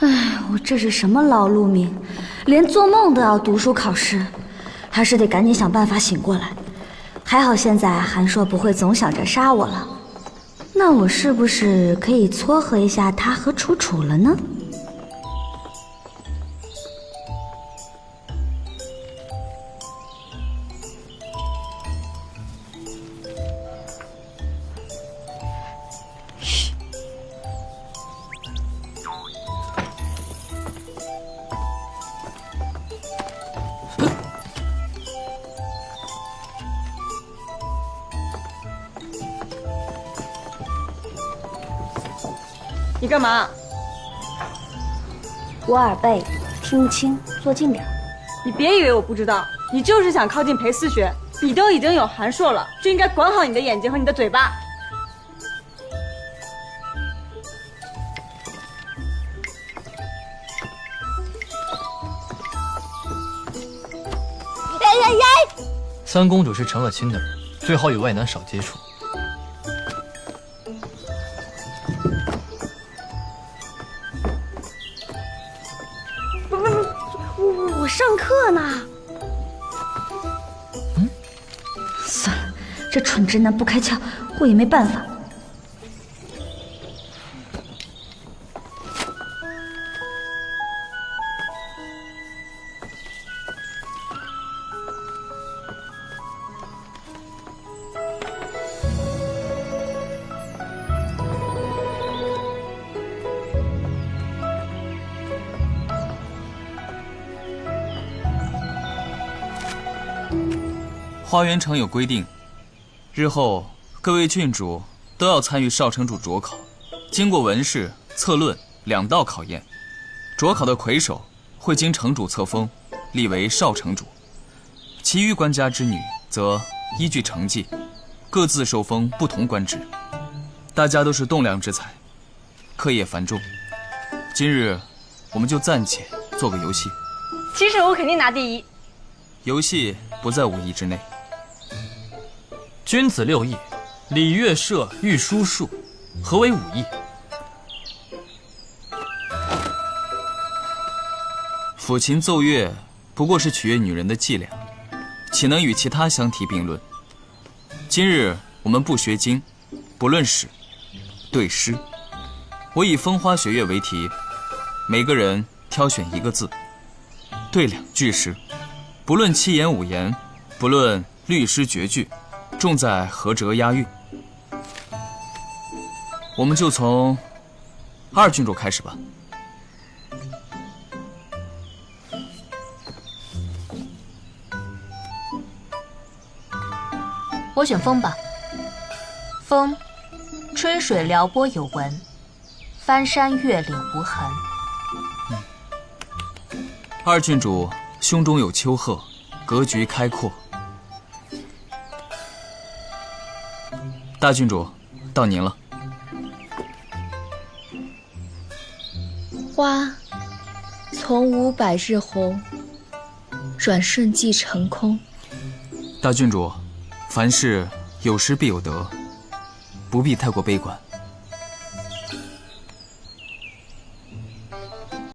哎，我这是什么劳碌命，连做梦都要读书考试，还是得赶紧想办法醒过来。还好现在韩硕不会总想着杀我了，那我是不是可以撮合一下他和楚楚了呢？你干嘛？我耳背，听不清，坐近点。你别以为我不知道，你就是想靠近裴思雪。你都已经有韩硕了，就应该管好你的眼睛和你的嘴巴。三公主是成了亲的人，最好与外男少接触。我上课呢。算了，这蠢直男不开窍，我也没办法。花园城有规定，日后各位郡主都要参与少城主卓考，经过文试、策论2道考验。卓考的魁首会经城主册封，立为少城主；其余官家之女则依据成绩，各自受封不同官职。大家都是栋梁之才，课业繁重，今日我们就暂且做个游戏。其实我肯定拿第一。游戏不在5艺之内。君子6艺，礼乐射御书数，何为5艺？抚琴奏乐不过是取悦女人的伎俩，岂能与其他相提并论？今日我们不学经，不论史，对诗。我以风花雪月为题，每个人挑选1个字，对2句诗，不论7言5言，不论律诗绝句，重在合辙押韵。我们就从2郡主开始吧。我选风吧。风，吹水撩拨有闻，翻山越岭无痕。2郡主胸中有丘壑，格局开阔。大郡主，到您了。花从无百日红，转瞬即成空。大郡主，凡事有失必有得，不必太过悲观。